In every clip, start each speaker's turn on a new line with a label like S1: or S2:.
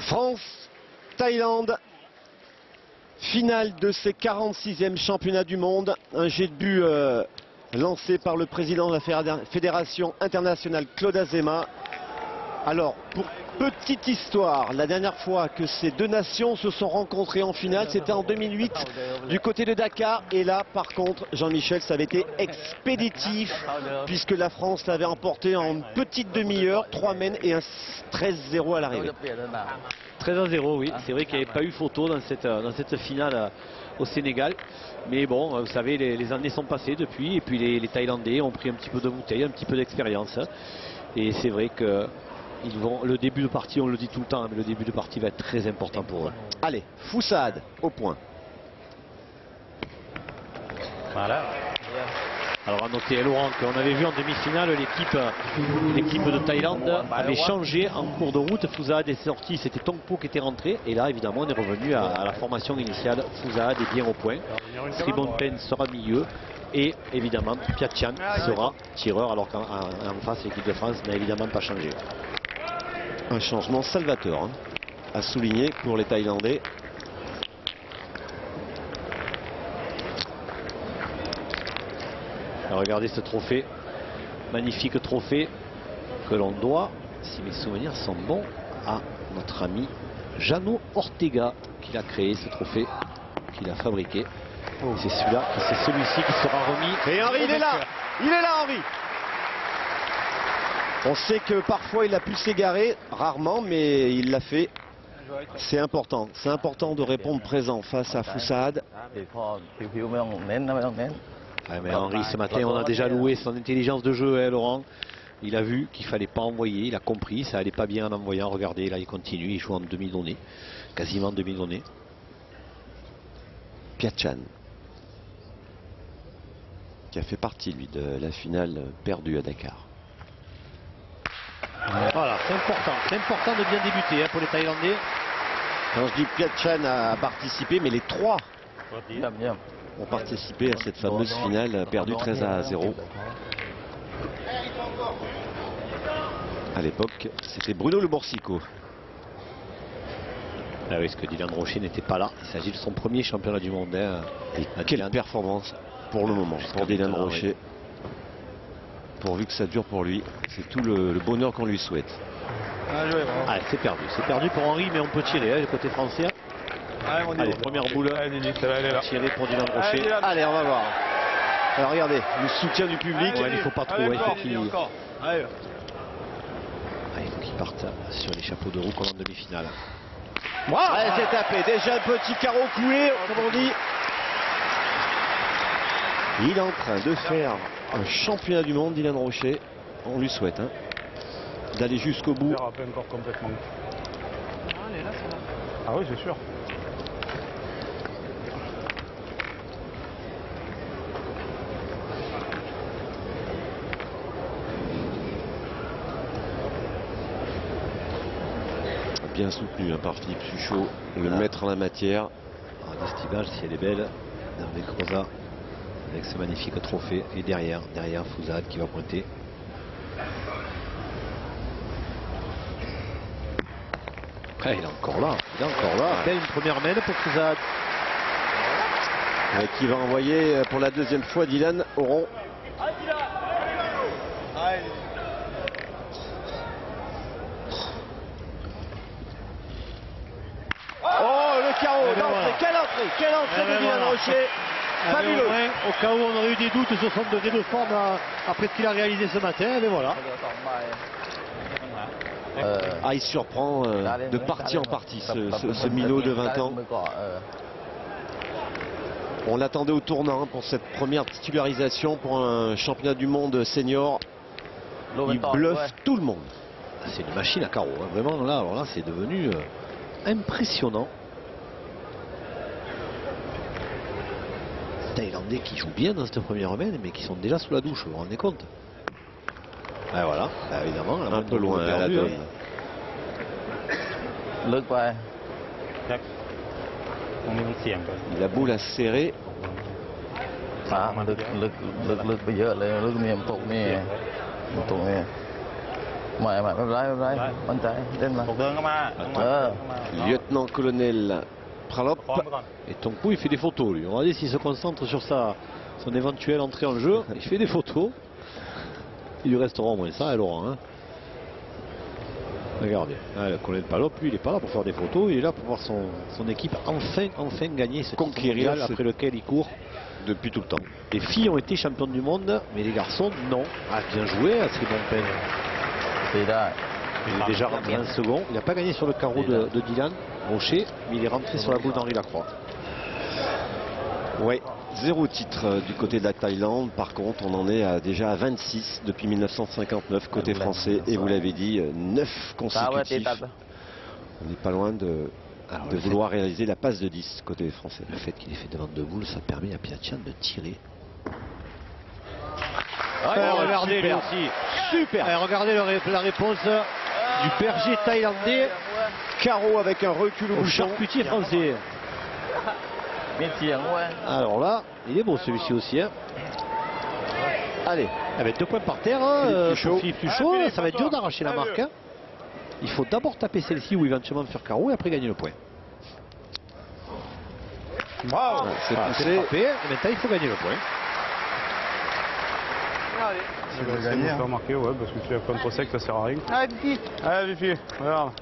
S1: France-Thaïlande, finale de ces 46e championnats du monde. Un jet de but lancé par le président de la Fédération internationale, Claude Azema. Alors, pour petite histoire, la dernière fois que ces deux nations se sont rencontrées en finale, c'était en 2008 du côté de Dakar. Et là, par contre, Jean-Michel, ça avait été expéditif puisque la France l'avait emporté en une petite demi-heure, 3 mènes et un 13-0 à l'arrivée.
S2: 13-0, oui. C'est vrai qu'il n'y avait pas eu photo dans cette finale au Sénégal. Mais bon, vous savez, les années sont passées depuis. Et puis les Thaïlandais ont pris un petit peu de bouteille, un petit peu d'expérience. Et c'est vrai que le début de partie, on le dit tout le temps, mais le début de partie va être très important pour eux.
S1: Allez, Foussade au point.
S2: Voilà. Alors à noter, Laurent, qu'on avait vu en demi-finale, l'équipe de Thaïlande avait changé en cours de route. Foussade est sorti, c'était Tongpo qui était rentré. Et là, évidemment, on est revenu à la formation initiale. Foussade est bien au point. Sribonpen sera milieu. Et évidemment, Piatchan sera tireur, alors qu'en face, l'équipe de France n'a évidemment pas changé.
S1: Un changement salvateur hein, à souligner pour les Thaïlandais.
S2: Alors regardez ce trophée, magnifique trophée que l'on doit, si mes souvenirs sont bons, à notre ami Jano Ortega qui l'a créé, ce trophée, qu'il a fabriqué. C'est celui-là, c'est celui-ci qui sera remis.
S1: Et Henry, il est là Henry. On sait que parfois il a pu s'égarer, rarement, mais il l'a fait. C'est important de répondre présent face à Foussade.
S2: Ouais, mais Henry, ce matin, on a déjà loué son intelligence de jeu, hein, Laurent. Il a vu qu'il ne fallait pas envoyer, il a compris, ça allait pas bien en envoyant. Regardez, là il continue, il joue en demi-donnée, quasiment demi-donnée.
S1: Piatchan, qui a fait partie, lui, de la finale perdue à Dakar.
S2: Voilà, c'est important de bien débuter hein, pour les Thaïlandais.
S1: Quand je dis Piatchan a participé, mais les trois ont participé à cette fameuse finale perdue 13-0. À l'époque, c'était Bruno Le Borsico.
S2: Ah oui, parce que Dylan Rocher n'était pas là. Il s'agit de son premier championnat du monde. Hein,
S1: et quelle performance pour le moment pour Dylan Rocher. Oui. Pourvu que ça dure pour lui, c'est tout le bonheur qu'on lui souhaite.
S2: Ah, c'est perdu pour Henry, mais on peut tirer hein, du côté français. Allez, première boule tirée pour Dylan Rocher.
S1: Allez, on va voir. Alors regardez, le soutien du public.
S2: Ouais, il ne faut pas trop, il faut qu'il parte sur les chapeaux de roue comme en demi-finale.
S1: Ouais, c'est tapé, déjà un petit carreau cloué, comme on dit. Il est en train de faire un championnat du monde, Dylan Rocher. On lui souhaite hein, d'aller jusqu'au bout.
S3: Ah oui, c'est sûr.
S1: Bien soutenu hein, par Philippe Suchot, le maître en la matière.
S2: Destibal, si elle est belle, Hervé Croza avec ce magnifique trophée. Et derrière Foussade qui va pointer. Ah, il est encore là. Une première mène pour Foussade.
S1: Qui va envoyer pour la deuxième fois Dylan au rond. Quelle entrée de Dylan Rocher. Fabuleux.
S2: Au cas où on aurait eu des doutes sur son degré de forme après ce qu'il a réalisé ce matin, mais voilà.
S1: Il surprend de partie en partie ce minot de 20 ans. On l'attendait au tournant pour cette première titularisation pour un championnat du monde senior. Il bluffe tout le monde.
S2: C'est une machine à carreaux, hein. Vraiment là, alors là c'est devenu impressionnant. Thaïlandais qui jouent bien dans cette première semaine, mais qui sont déjà sous la douche, vous vous rendez compte? Ah voilà, bah, évidemment,
S1: un peu loin à la donne. La boule a serré. Lieutenant-colonel Pralop.
S2: Et Tongpo, il fait des photos, lui. Regardez s'il se concentre sur son éventuelle entrée en jeu. Il fait des photos. Il lui restera au moins ça, Laurent. Hein. Regardez, le colonel Pralop, lui, il n'est pas là pour faire des photos. Il est là pour voir son équipe enfin gagner ce
S1: conquérir
S2: mondial après lequel il court
S1: depuis tout le temps.
S2: Les filles ont été championnes du monde, mais les garçons, non. Ah, bien joué, à Sribompeng. Il est déjà rentré en second. Il n'a pas gagné sur le carreau de Dylan Rocher, mais il est rentré sur la boule d'Henri Lacroix.
S1: Ouais, 0 titre du côté de la Thaïlande. Par contre, on en est déjà à 26 depuis 1959 côté français. Et vous l'avez dit, 9 consécutifs. On n'est pas loin de vouloir réaliser la passe de 10 côté français.
S2: Le fait qu'il ait fait devant deux boules, ça permet à Piatian de tirer. Regardez lui aussi. Super. Regardez la réponse du berger thaïlandais.
S1: Carreau avec un recul au bouchon.
S2: Charcutier français. Alors là, il est beau celui-ci aussi. Hein.
S1: Allez.
S2: Avec 2 points par terre. Philippe Tuchot, ça va être dur d'arracher la marque. Hein. Il faut d'abord taper celle-ci ou éventuellement faire carreau et après gagner le point.
S1: Bravo. C'est
S2: frappé. Et maintenant, il faut gagner le point.
S3: Si vous gagner, faire marquer, ouais, parce que tu as contre sec, ça sert à rien. Allez, Bifi. Allez, Bifi, regarde.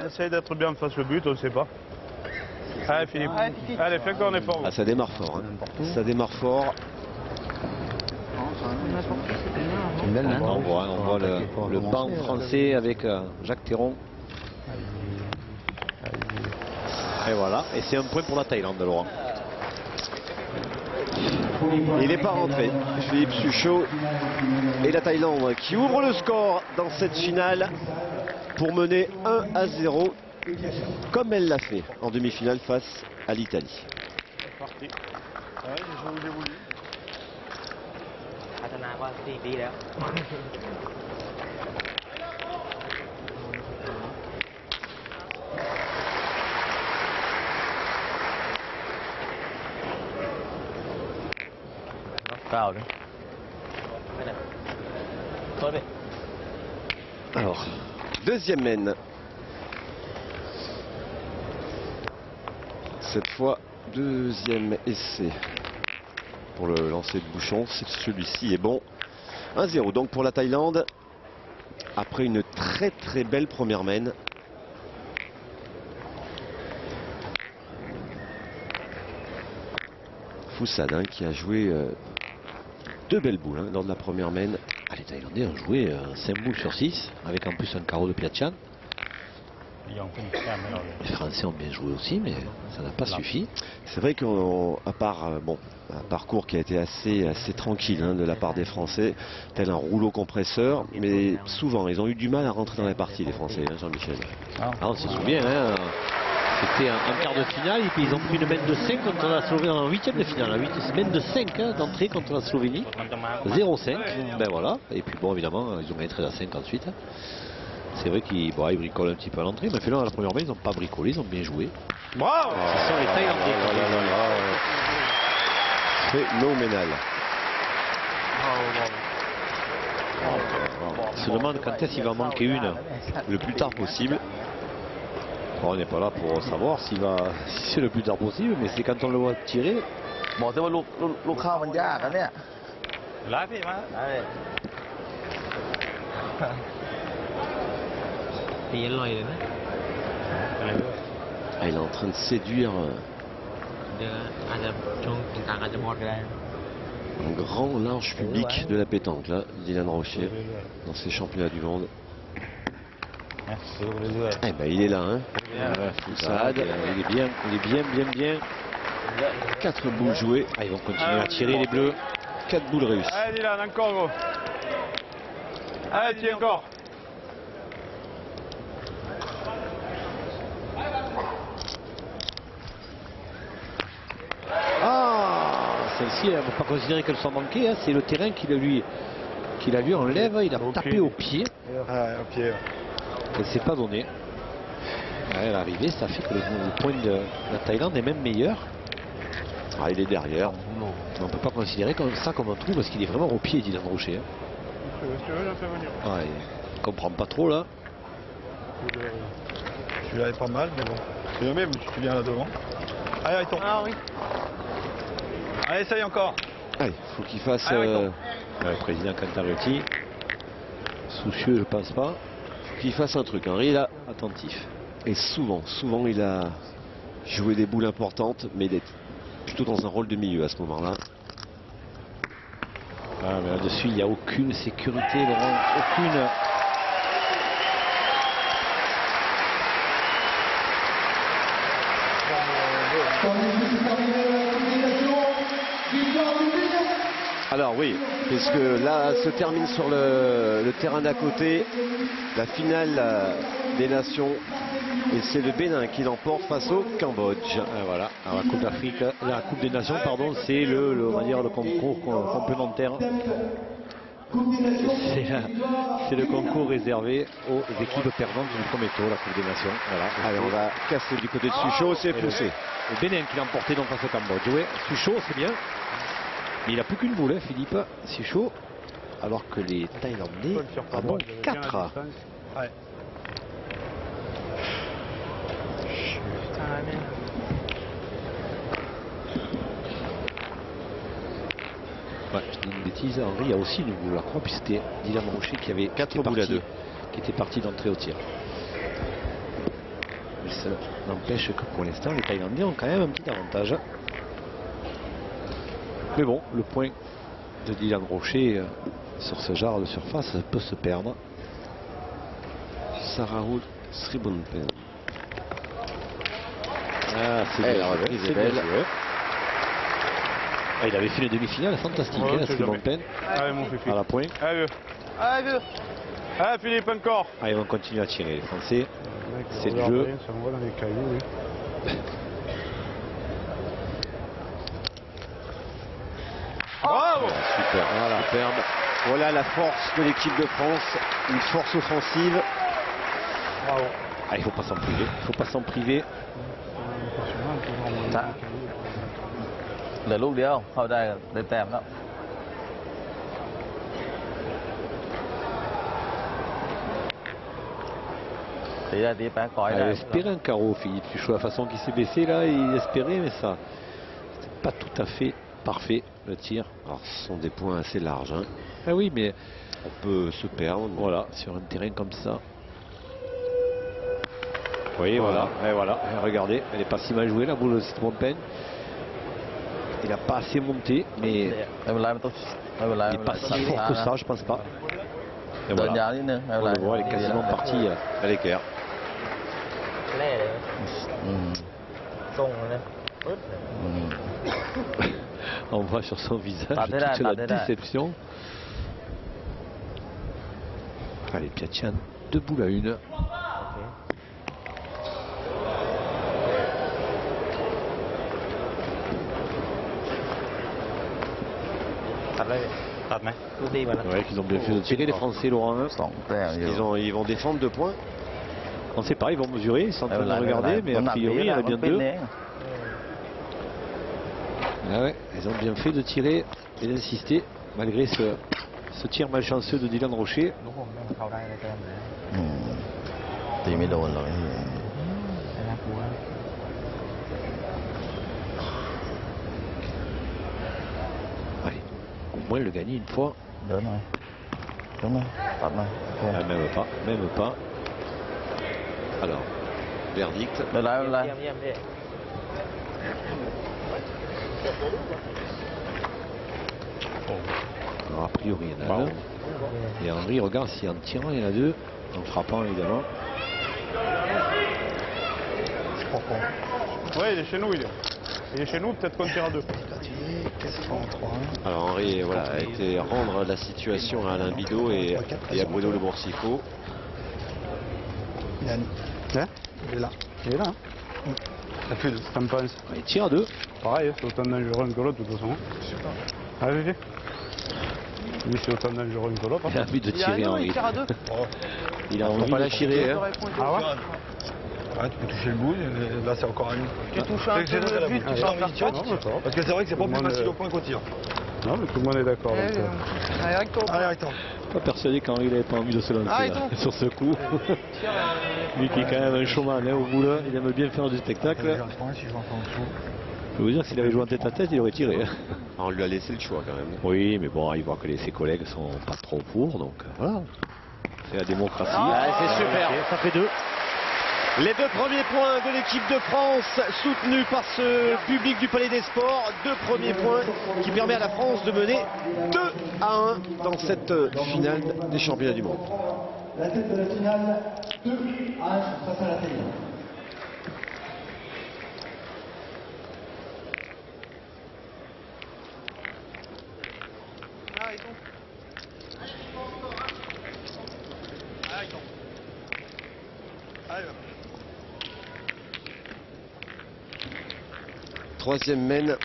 S3: Essaye d'être bien face au but, on ne sait pas. Allez, Philippe. Allez, fais encore un effort.
S1: Ah, ça démarre fort. Hein. Ça démarre fort.
S2: On voit le banc français avec Jacques Théron. Et voilà. Et c'est un point pour la Thaïlande, Laurent.
S1: Il n'est pas rentré. Philippe Tuchot et la Thaïlande qui ouvre le score dans cette finale pour mener 1-0 comme elle l'a fait en demi-finale face à l'Italie.
S3: Parti. Ouais, je vous ai voulu.
S1: Alors, deuxième mène. Cette fois, deuxième essai pour le lancer de bouchon. Celui-ci est bon. 1-0 donc pour la Thaïlande. Après une très belle première mène. Foussade hein, qui a joué 2 belles boules hein, lors de la première mène.
S2: Ah, les Thaïlandais ont joué 5 boules sur 6 avec en plus un carreau de Piatian. Les Français ont bien joué aussi, mais ça n'a pas suffi.
S1: C'est vrai qu'à part un parcours qui a été assez tranquille hein, de la part des Français, tel un rouleau compresseur, mais souvent ils ont eu du mal à rentrer dans la partie, les Français, hein, Jean-Michel.
S2: On se souvient, hein, c'était un quart de finale, et puis ils ont pris une mène de 5 contre la Slovénie en 8e de finale. Une mène de 5 hein, d'entrée contre la Slovénie. 0-5, ben voilà. Et puis bon, évidemment, ils ont gagné 13-5 ensuite. C'est vrai qu'ils bricolent un petit peu à l'entrée, mais finalement, à la première main, ils n'ont pas bricolé, ils ont bien joué.
S3: Bravo.
S2: Ce sont les Thaïlandais.
S1: Phénoménal.
S2: On se demande quand est-ce qu'il va en manquer une.
S1: Le plus tard possible.
S2: Bon, on n'est pas là pour savoir si c'est le plus tard possible, mais c'est quand on le voit tirer.
S4: Bon, c'est leข้าวมันยากนะเนี่ย
S3: Là, puis,
S1: Ah, il est en train de séduire un grand large public de la pétanque là, Dylan Rocher, dans ces championnats du monde. Eh ben, il est là, hein.
S2: Foussade, il est bien.
S1: 4 boules jouées.
S2: Ah, ils vont continuer à tirer les bleus.
S1: 4 boules réussies.
S3: Allez, Dylan, encore, gros. Allez, tiens, encore.
S2: Celle-ci, il ne faut pas considérer qu'elle soit manquée. Hein. C'est le terrain qu'il a lui enlève. Il a tapé au pied.
S3: Au pied.
S2: Elle ne s'est pas donnée. À l'arrivée, ça fait que le point de la Thaïlande est même meilleur.
S1: Ah, il est derrière.
S2: On ne peut pas considérer comme ça comme un trou parce qu'il est vraiment au pied, Dylan Rocher. Hein.
S3: Si tu veux, j'en fais venir.
S2: Ah, il comprend pas trop là.
S5: Celui-là est pas mal, mais bon. C'est le même, tu viens là devant. Allez, il tombe.
S3: Ah oui.
S5: Allez, essaye encore.
S1: Il faut qu'il fasse...
S2: Le président Cantaretti. Soucieux, je pense pas.
S1: qu'il fasse un truc. Henri, là,
S2: Attentif.
S1: et souvent, il a joué des boules importantes, mais il est plutôt dans un rôle de milieu à ce moment-là.
S2: Ah, mais là-dessus, il n'y a aucune sécurité, Laurent. Aucune.
S1: Alors oui, puisque là se termine sur le terrain d'à côté la finale des Nations, et c'est le Bénin qui l'emporte face au Cambodge.
S2: Voilà. Alors, la Coupe d'Afrique, la Coupe des Nations, pardon, c'est on va dire le concours complémentaire. C'est le concours réservé aux équipes perdantes du premier tour, la Coupe des Nations. Voilà.
S1: Allez, on va casser du côté de Suchot, c'est poussé.
S2: Le Bénin qui l'a emporté donc face au Cambodge. Oui, Suchot, c'est bien. Mais il n'a plus qu'une boule, hein, Philippe. Suchot. Alors que les Thaïlandais en ont 4.
S5: Ouais.
S2: Ouais, je dis une bêtise, Henri a aussi une boule, je crois, puis c'était Dylan Rocher qui avait
S1: 4 boules à 2.
S2: Qui était parti d'entrer au tir. Mais ça n'empêche que pour l'instant, les Thaïlandais ont quand même un petit avantage. Mais bon, le point de Dylan Rocher sur ce genre de surface peut se perdre.
S1: Sarahul Sribonpen.
S2: Ah, c'est
S1: la
S2: bien,
S1: reprise
S2: c'est
S1: est belle.
S2: bien joué. Ah, il avait fait une demi-finale fantastique,
S3: Ouais,
S2: hein,
S3: c'est
S2: Sribonpen.
S3: Allez, mon fifi.
S2: À la pointe.
S3: Allez, vieux. Allez, Philippe, encore.
S2: Ah, ils vont continuer à tirer, les Français. C'est le
S3: Regarde
S2: jeu.
S3: rien, ça me voit dans les cailloux, oui. Bravo.
S1: Super, voilà, superbe. Voilà la force de l'équipe de France, une force offensive.
S3: Bravo.
S2: Ah, il ne faut pas s'en priver. Il faut pas s'en priver.
S4: เหลือลูกเดียวเข้าได้ได้แต้มแล้วตีได้ตีไปก่อย
S2: Ah,
S4: ได้
S2: il espérait un carreau, Philippe Suchot. La façon qu'il s'est baissé là, il espérait, mais ça, c'était pas tout à fait parfait le tir.
S1: Alors ce sont des points assez larges, hein.
S2: Ah oui, mais
S1: On peut se perdre.
S2: voilà, sur un terrain comme ça. Oui, voilà. Et voilà. Et regardez, elle est pas si mal jouée la boule de Sribonpen. Il n'a pas assez monté, mais
S4: ไม่เป็นไรมันต้องไม่เป็นไร
S2: il n'est pas si fort que ça, je pense pas. Et
S4: เดิน
S2: voilà.
S4: ยาวนิดนึงไม่เป็น
S2: On
S4: ไร
S2: le voit, elle est quasiment partie à l'équerre.
S4: อืม อืม
S2: On voit sur son visage
S4: Pas de là,
S2: toute
S4: pas
S2: la
S4: de là.
S2: déception. Allez, Piatian, 2 boules à 1. Ouais, qu'ils ont bien fait de tirer les Français, Laurent. Hein.
S4: สองแต้มอยู่
S1: Ils vont défendre 2 points.
S2: On ne sait pas, ils vont mesurer, ils sont en
S4: ไม่
S2: train
S4: เป็นไร
S2: de
S4: ไม่เป็นไร
S2: regarder, mais a
S4: น้ำหนัก
S2: priori,
S4: ดี
S2: il y en
S4: นะ
S2: a
S4: มัน
S2: bien
S4: เป็น
S2: 2.
S4: เอง
S2: Ah ouais, ils ont bien fait de tirer et d'insister, malgré ce tir malchanceux de Dylan Rocher.
S4: อืมตีไม่โดนหรอกไอ้เหี้ย
S2: Allez, au moins le gagner une fois.
S4: เดินหน่อยเดินหน่อยตัดหน่อยโอเค
S2: Ah, même pas, même pas.
S1: Alors, verdict.
S4: ไม่เป็นไรไม่เป็นไร
S2: Alors, a priori, il y en a 1. Et Henri regarde si en tirant, il y en a 2. En frappant, évidemment.
S3: Oui, il est chez nous, il est. Il est chez nous, peut-être qu'on tire à 2.
S1: Alors Henri voilà, a été rendre la situation à Alain Bidot et à Bruno Le Boursicot.
S5: Yann.
S3: Hein
S5: Il est là.
S3: Il est là. Hein.
S5: Ça fait 2.
S3: Ça me pense.
S2: Il tire à 2.
S3: Pareil, hein, c'est autant dangereux que l'autre, de toute façon. Allez, viens. Lui, c'est autant dangereux que l'autre.
S2: Il a envie de tirer, Henri.
S3: Oh.
S2: Il a envie de tirer. Hein.
S3: Ah ouais
S5: tu peux toucher le bout, et là c'est encore un but.
S6: Tu touches un peu le but, tu vas faire quoi?
S5: Parce que c'est vrai que c'est pas plus facile au point qu'au tir.
S3: Non, mais tout le monde est d'accord.
S6: Allez, recto.
S5: Allez, attends.
S2: Pas persuadé qu'Henri n'avait pas envie de se lancer
S6: Ah,
S2: là, sur ce coup. Lui qui est quand même un showman au bout, il aime bien faire du spectacle.
S5: Si je vais en faire en dessous.
S2: Je peux vous dire que s'il avait joué en tête à tête, il aurait tiré.
S1: On lui a laissé le choix quand même.
S2: Oui, mais bon, il voit que ses collègues sont pas trop pour, donc voilà. C'est la démocratie.
S1: c'est super.
S2: Ça fait 2.
S1: Les 2 premiers points de l'équipe de France, soutenus par ce public du Palais des Sports. 2 premiers points qui permettent à la France de mener 2-1 dans cette finale des championnats du monde.
S7: La tête de la finale, 2-1 face à la Thaïlande.
S1: Troisième mène,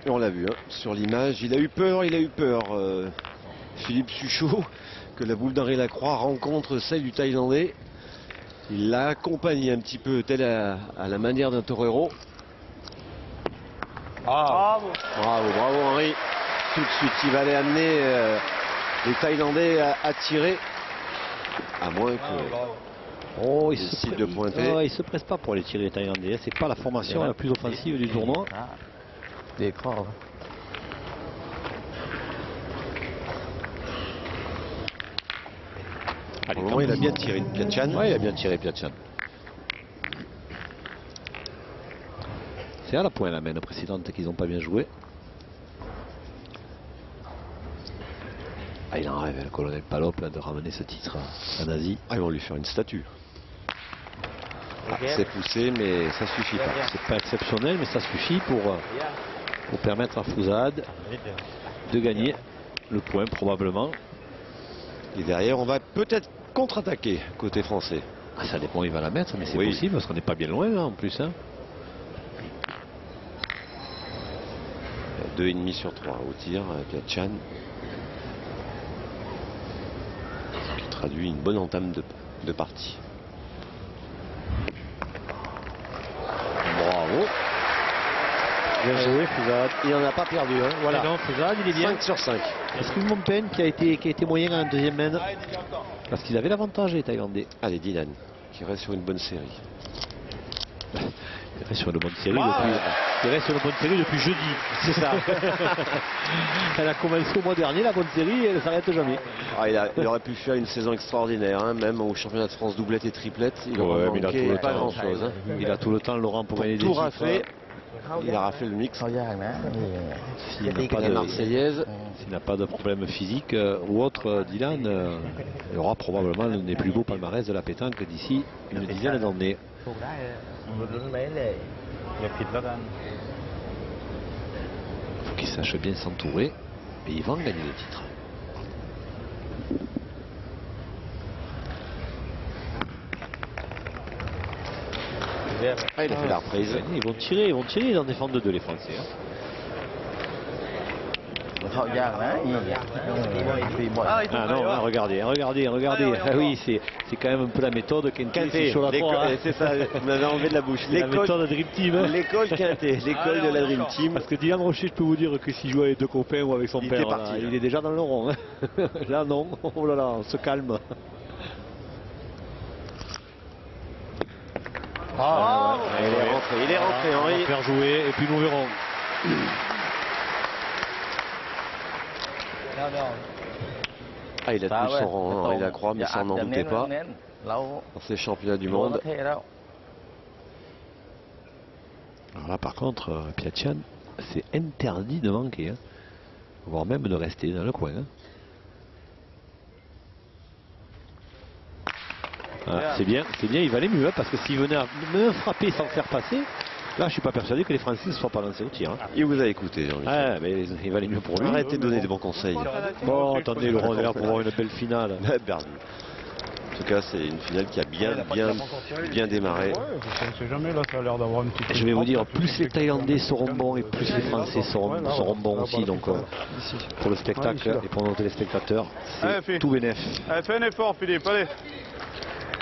S1: on l'a vu sur l'image, il a eu peur, Philippe Suchot, que la boule d'Henri Lacroix rencontre celle du Thaïlandais. Il l'a accompagné un petit peu, tel à la manière d'un torero.
S6: Bravo.
S1: Bravo Henri. Tout de suite, il va aller amener les Thaïlandais à tirer, à moins que...
S2: Oh,
S1: il décide de pointer.
S2: Oh, il se presse pas pour aller tirer les Thaïlandais. C'est pas la formation la plus offensive du tournoi.
S4: Des corps.
S1: Pour le moment, il a bien tiré Piachan.
S2: Oui, il a bien tiré Piachan. C'est à la pointe la mène précédente qu'ils n'ont pas bien joué. Ah, il en rêve, le colonel Palop, là, de ramener ce titre en Asie.
S1: Ah, ils vont lui faire une statue. C'est poussé, mais ça suffit pas.
S2: C'est pas exceptionnel, mais ça suffit pour permettre à Fouzade de gagner le point, probablement.
S1: Et derrière, on va peut-être contre-attaquer côté français.
S2: Ah, ça dépend, il va la mettre, mais c'est
S1: Oui.
S2: possible, parce qu'on n'est pas bien loin, là, en plus.
S1: 2,5 sur 3 au tir, Piachan. Qui traduit une bonne entame de partie.
S2: Bravo. Bien joué, Fouzade.
S1: Il n'en a pas perdu. Voilà.
S2: Et non, Fouzade, il est bien.
S1: 5 sur 5.
S2: Est-ce que Montaigne qui a été moyen en deuxième mène? Parce qu'ils avaient l'avantage, les Thaïlandais.
S1: Allez, Dylan, qui reste sur une bonne série.
S2: Il reste sur une bonne série depuis jeudi. C'est ça. Elle a commencé au mois dernier, la bonne série, et elle ne s'arrête jamais.
S1: Ah, il aurait pu faire une saison extraordinaire, même au championnat de France doublette et triplette. Il aurait manqué pas grand-chose.
S2: Il a tout le temps, Laurent, pour gagner des
S1: tout
S2: titres.
S1: rafler. Il a raflé le mix.
S2: S'il n'a pas,
S1: La Marseillaise.
S2: s'il n'a pas de problème physique ou autre, Dylan, il aura probablement l'un des plus beaux palmarès de la pétanque d'ici une dizaine d'années. Il faut qu'il sache bien s'entourer et ils vont gagner des titres.
S1: Ah, il a fait la reprise.
S2: Ils vont tirer, ils en défendent deux les Français. Ah non, regardez. Ah oui, c'est quand même un peu la méthode Quintet.
S1: C'est ça, vous m'avez enlevé de la bouche.
S2: La méthode Dream Team.
S1: L'école Quintet, l'école de la Dream Team.
S2: Parce que Dylan Rocher, je peux vous dire que s'il joue avec deux copains ou avec son père,
S1: parti,
S2: il est déjà dans le rond. Là non, oh là là, on se calme.
S1: Il est rentré,
S2: On
S1: Henri.
S2: va faire jouer et puis nous verrons.
S1: Ah, il a tenu son rang, Henri Lacroix, mais ça, on n'en doutait pas. Dans ces championnats du monde.
S2: Alors là, par contre, Piachan, c'est interdit de manquer, voire même de rester dans le coin. Ah, c'est bien, il valait mieux, parce que s'il venait à me frapper sans faire passer, là je suis pas persuadé que les Français ne se soient pas lancés au tir.
S1: Il vous a écouté, Jean-Michel.
S2: Ah, mais il valait mieux pour lui.
S1: Arrêtez de donner des bons conseils.
S2: Bon, attendez, Laurent est là pour avoir une belle finale.
S1: Perdu. En tout cas, c'est une finale qui a bien démarré.
S3: On ne sait jamais, là, ça a l'air d'avoir une petite...
S2: Je vais vous dire, plus les Thaïlandais seront bons et plus les Français seront bons aussi. Donc pour le spectacle et pour nos téléspectateurs, c'est tout bénef.
S3: Allez, fais un effort, Philippe, allez.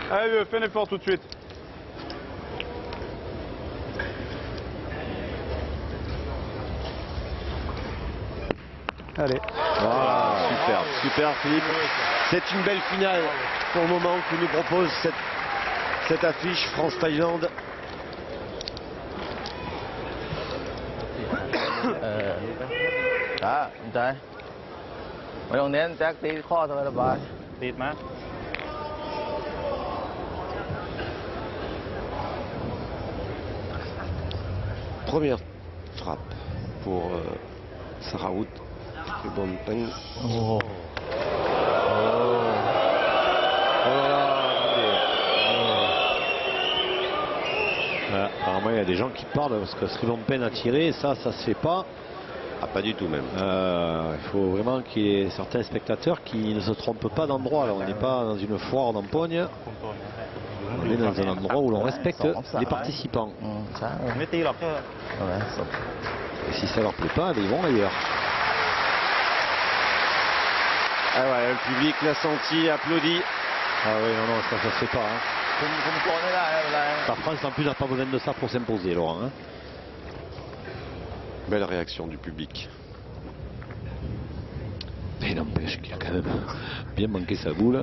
S3: Allez, fais un effort tout de suite. Allez.
S1: Voilà, super, super Philippe. C'est une belle finale pour le moment que nous propose cette affiche France-Thaïlande.
S4: Đó, anh trai. Mấy ông nén chắc tí kho thôi là bài.
S3: ติดไหม
S1: Première frappe pour Saraout. Et Bonpeng.
S2: Oh. Apparemment il y a des gens qui parlent parce que Sri Bonpeng a tiré, ça se fait pas.
S1: Ah, pas du tout même.
S2: Il faut vraiment qu'il y ait certains spectateurs qui ne se trompent pas d'endroit. On n'est pas dans une foire d'empogne, on est dans un endroit où l'on respecte les participants.
S4: Sáng rồi.
S3: ไม่ตีหรอกแค่
S4: Voilà, xong.
S2: Et si ça leur plaît pas, ils vont ailleurs.
S1: Ah ouais, le public l'a senti, applaudit.
S2: Ah oui, non, non, ça se fait pas. Hein.
S4: คุมโกนไม่ได้ไม่เป็นไร
S2: La France en plus n'a pas besoin de ça pour s'imposer, Laurent. Hein.
S1: Belle réaction du public.
S2: Mais n'empêche qu'il a quand même bien manqué sa boule.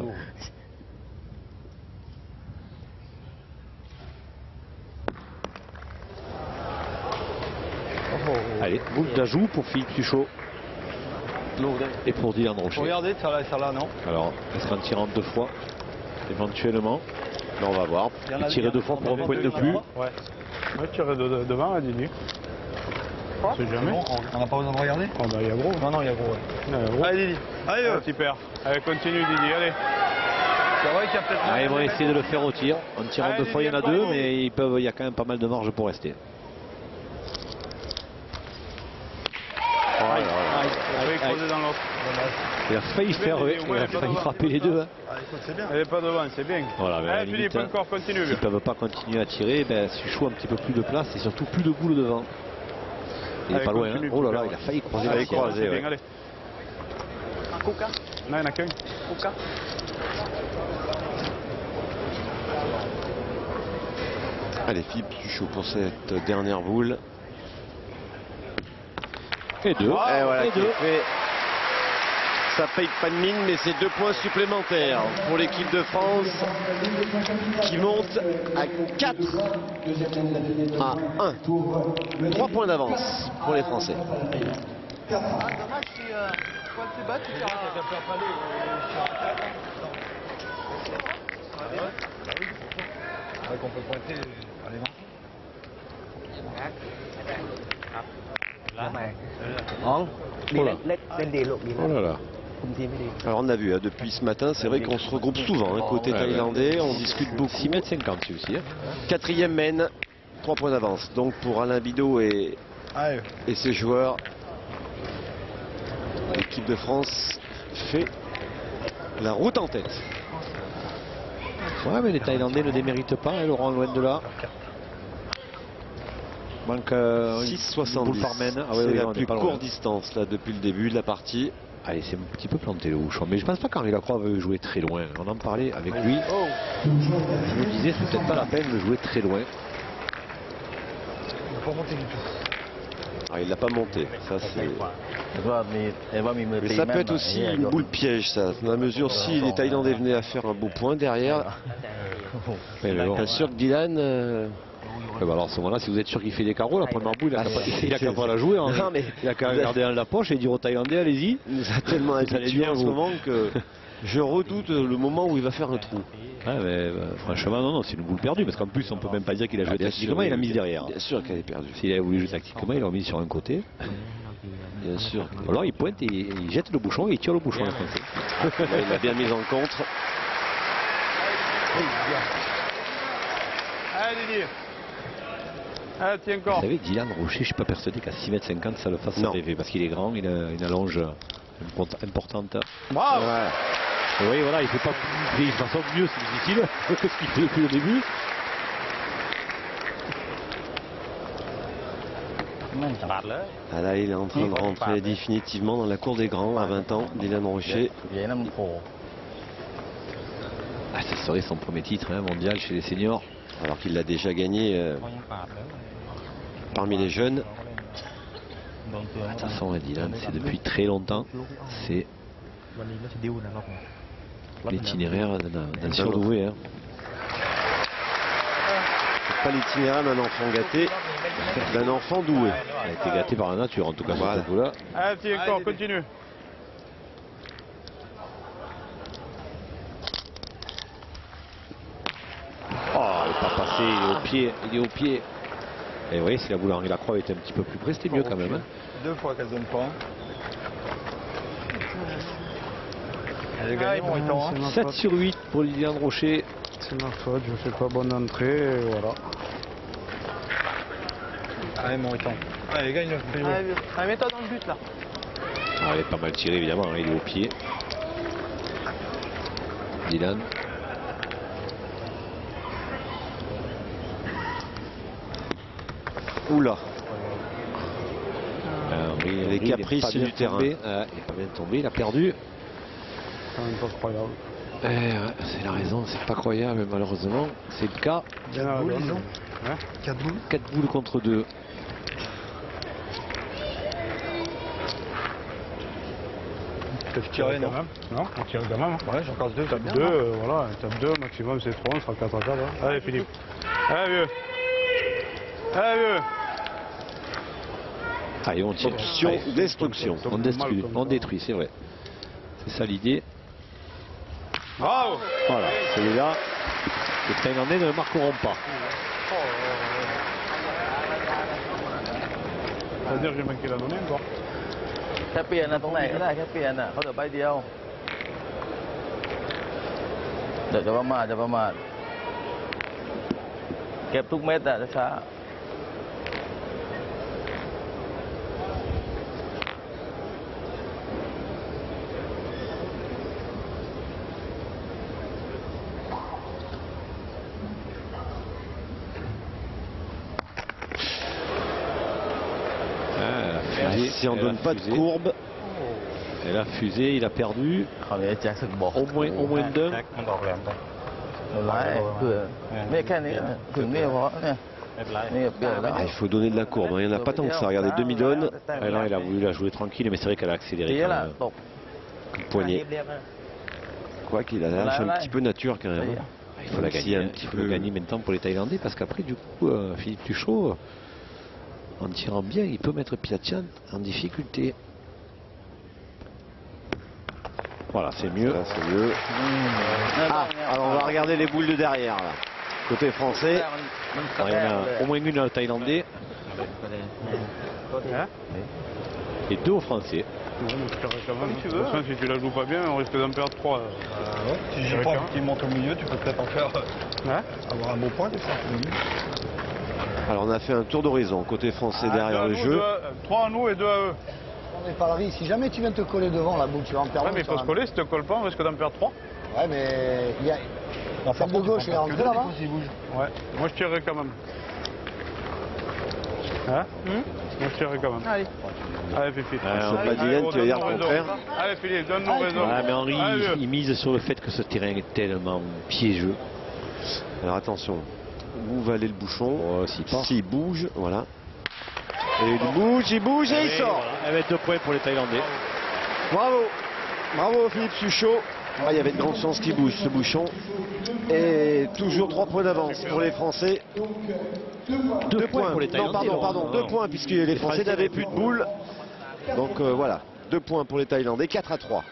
S2: Allez, boule d'ajout pour Philippe Tuchot et pour Dylan Rocher.
S5: Regardez, ça là, non?
S2: Alors, est-ce qu'en tirant deux fois, éventuellement,
S1: Là, on va voir.
S2: et tirer deux fois pour un point de plus.
S3: Ouais. Ouais, tirer devant à Didi. On sait jamais.
S5: On n'a pas besoin de regarder?
S3: Oh bah il y a gros.
S5: Non, non, il y a gros, ouais.
S3: Il y a gros.
S5: Allez, Didi. Allez,
S3: Ah, super. Allez, continue Didi, allez.
S5: c'est vrai qu'il y a peut-être...
S2: Ah, ils vont essayer de le faire au tir. En tirant
S3: Allez,
S2: deux fois, il y en a
S3: bravo.
S2: deux, mais il y a quand même pas mal de marge pour rester.
S3: Allez, creuser dans l'autre.
S2: Il a failli faire, il a failli frapper les deux. Hein.
S5: Ah, écoute, c'est bien.
S3: Elle est pas devant, c'est bien.
S2: Voilà, mais à la
S3: Allez
S2: limite,
S3: Philippe, encore, continue.
S2: s'ils ne peuvent pas continuer à tirer, ben, Suchot un petit peu plus de place et surtout plus de boules devant. Il n'est
S3: Allez,
S2: pas loin.
S3: continue,
S2: Hein. Oh là là,
S3: super.
S2: il a failli croiser
S1: Allez,
S2: la sienne.
S1: croiser,
S3: C'est
S1: ouais.
S3: bien, allez. Non, il n'y en a qu'un.
S1: Allez, Philippe Tuchot pour cette dernière boule.
S2: Et deux.
S1: Et voilà,
S2: Et
S1: qui
S2: deux.
S1: fait- Ça paye pas de mine, mais c'est 2 points supplémentaires pour l'équipe de France qui monte à 4 à 1. 3 points d'avance pour les Français.
S6: Dommage si Paul se bat, tu
S5: C'est vrai qu'on peut pointer à l'évent.
S2: Oh là. Oh là là.
S1: Alors on a vu, hein, depuis ce matin, c'est vrai qu'on se regroupe souvent, hein, côté
S2: Ouais,
S1: thaïlandais, on discute beaucoup.
S2: 6,50 m celui-ci. Hein.
S1: 4e mène, 3 points d'avance. Donc pour Alain Bidot et ses joueurs, l'équipe de France fait la route en tête.
S2: Ouais, mais les Thaïlandais ne déméritent pas, hein, Laurent, loin de là. Manque une
S1: 6,70.
S2: boule par mène. Ah oui,
S1: C'est
S2: oui,
S1: la
S2: on est
S1: plus
S2: pas loin.
S1: courte distance là depuis le début de la partie.
S2: Allez, c'est un petit peu planté le bouchon. Mais je pense pas qu'Henri Lacroix veut jouer très loin. On en parlait avec lui. Je me disais, c'est peut-être pas la peine de jouer très loin.
S5: Il faut monter du tout.
S1: Ah, il l'a pas monté. Ça, c'est... Mais ça peut être aussi une boule piège, ça. Dans la mesure si les Thaïlandais venaient à faire un beau point derrière,
S2: Mais bon.
S1: bien sûr que Dylan.
S2: Ouais, bah alors à ce moment-là, si vous êtes sûr qu'il fait des carreaux, la première boule, il a qu'à
S1: c'est-
S2: pas la jouer. Hein.
S1: Non, mais-
S2: Il a qu'à regarder dans la poche et dire aux Thaïlandais, allez-y.
S1: Il nous a tellement
S2: Vous allez
S1: habitués
S2: bien,
S1: en ce
S2: vous.
S1: moment que je redoute le moment où il va faire un trou.
S2: Ouais, mais, franchement, non, c'est une boule perdue. Parce qu'en plus, on peut même pas dire qu'il a joué
S1: Ah, bien
S2: tactiquement,
S1: sûr,
S2: il a mis derrière.
S1: Bien sûr qu'elle est perdue.
S2: S'il avait voulu jouer tactiquement, il aurait mis sur un côté.
S1: Bien sûr.
S2: Alors il pointe et il jette le bouchon et il tire le bouchon. le Français.
S1: Là, il a bien mis en contre.
S3: Allez Didi. Allez, tiens
S2: Vous
S3: encore.
S2: savez, Dylan Rocher, je suis pas persuadé qu'à 6,50 m ça le fasse
S1: Non.
S2: rêver. Parce qu'il est grand, il a une allonge importante.
S3: Bravo.
S1: Ouais.
S2: Et oui, voilà, il fait pas plus, de toute façon mieux, c'est difficile que ce qu'il fait depuis le début.
S1: Ah, là, il est en train de rentrer définitivement dans la cour des grands à 20 ans, Dylan Rocher.
S4: Vậy nó khổ.
S2: Ah, ce serait son premier titre hein, mondial chez les seniors.
S1: Alors qu'il l'a déjà gagné parmi les jeunes.
S2: De toute façon, Dylan, c'est depuis très longtemps, c'est l'itinéraire d'un surdoué. Hein.
S1: C'est pas l'itinéraire d'un enfant gâté, d'un enfant doué.
S2: Il a été gâté par la nature, en tout cas,
S1: Voilà.
S2: sur ce coup-là.
S3: Allez, petit encore, continue.
S2: Oh, il n'est pas passé, il est au pied, il est au pied. Et oui, si la boule Henri Lacroix était un petit peu plus près, c'était mieux quand même. Hein.
S5: 2 fois qu'elle donne pas. Elle est gagnée, mon temps.
S2: 7 sur 8 pour Liliane Rocher.
S3: C'est ma faute, je fais pas bonne entrée, et voilà.
S5: Allez, mon temps. Allez, gagne le
S6: Allez, mets-toi dans le but là.
S2: Ah, il est pas mal tiré évidemment, hein, il est au pied. Dylan.
S1: Oula,
S2: Henri,
S1: les
S2: il est
S1: caprices
S2: pas bien
S1: du terrain.
S2: tombé. Il n'est pas bien tombé, il a perdu.
S3: C'est quand même pas croyable.
S2: C'est la raison, c'est pas croyable, mais malheureusement, c'est le cas.
S3: Bien à la bonne. Hein
S5: 4 boules.
S2: 4 boules contre 2.
S3: Peut-être
S5: tirer, non?
S3: Non, on tire quand même. Hein.
S5: Ouais, j'en casse 2.
S3: Tape 2, voilà, tape 2, maximum c'est 3, on sera 4 à 4. Hein. Allez, Philippe. Allez, vieux. Allez, vieux.
S2: Allez, on tire.
S1: Option
S2: Allez,
S1: destruction.
S2: on détruit, c'est vrai. C'est ça l'idée.
S3: Bravo.
S2: Voilà, celui-là, les Thaïlandais ne le marqueront pas.
S3: C'est-à-dire que j'ai manqué la donnée encore.
S4: แค่เปลี่ยนนะตรงไหนก็ได้แค่เปลี่ยนนะเขาเหลือใบเดียวเดี๋ยวจะประมาทเก็บทุกเม็ดอะช้า
S1: Si on ne donne pas de courbe,
S2: Et la fusée, il a perdu
S4: คราวนี้แจ็คสึกบอก
S2: au moins d'un.
S5: มันออกแรงไป
S4: ไม่เพื่อไม่แค่นี้ถึงนี่เพราะเนี่ยนี่เปลี่ยนแล้ว
S1: il faut donner de la courbe. Il n'y en a pas tant que ça. Regardez, demi-donne,
S2: Et là, il a voulu la jouer tranquille, mais c'est vrai qu'elle a accéléré
S4: ที
S2: quand
S4: ละ
S2: même.
S4: ตก
S1: poignet. Quoi qu'il a lâché un petit peu nature quand même.
S2: Il faut la
S1: S'il y
S2: gagner,
S1: a un
S2: il
S1: petit
S2: faut
S1: peu-
S2: le gagner maintenant pour les Thaïlandais, parce qu'après, du coup, Philippe Tuchot, en tirant bien, il peut mettre Piatian en difficulté. Voilà, c'est mieux.
S1: Là, c'est mieux. Ah, alors on va regarder les boules de derrière. Là. Côté français,
S4: มันกระ
S2: Alors,
S4: แท
S2: il y
S4: ก
S2: en
S4: เล
S2: a
S4: ย
S2: au moins une au Thaïlandais
S3: Hein
S2: et 2 aux Français.
S3: Bon, je tirerai quand même. De toute façon, si tu la joues pas bien, on risque d'en perdre 3.
S5: ouais. Si j'ai pas qui monte au milieu, tu peux peut-être en faire
S3: Hein
S5: avoir un beau point des fois.
S1: alors on a fait un tour d'horizon. Côté français derrière le jeu.
S3: 3 à nous et 2 à eux.
S6: On est pas à si jamais tu viens te coller devant la boule, tu vas en perdre.
S3: Ouais, mais il faut se coller, si tu te colles pas, on risque d'en perdre 3.
S6: Ouais, mais il y a. La force de gauche, il est rentré là-bas.
S3: Ouais, moi je tirerai quand même. Hein Moi je tirerai quand même.
S6: Allez.
S3: Allez, Fifi.
S1: c'est pas Dylan, tu vas dire le
S3: donne-nous
S1: contraire.
S3: raison. Allez, Philippe, donne-nous raison.
S2: Ouais, mais Henri,
S3: Allez, vieux.
S2: il mise sur le fait que ce terrain est tellement piégeux.
S1: Alors attention, où va aller le bouchon?
S2: S'il part.
S1: S'il bouge, voilà. Et il bouge et il sort.
S2: Elle met 2 points pour les Thaïlandais.
S1: Bravo. Bravo Philippe Tuchot. Ah, il y avait de grandes chances qu'il bouge ce bouchon. Et toujours 3 points d'avance pour les Français.
S2: 2 points pour les
S1: Non,
S2: Thaïlandais.
S1: pardon, 2 points puisque les Français n'avaient plus de boules. Donc voilà, 2 points pour les Thaïlandais, 4 à 3.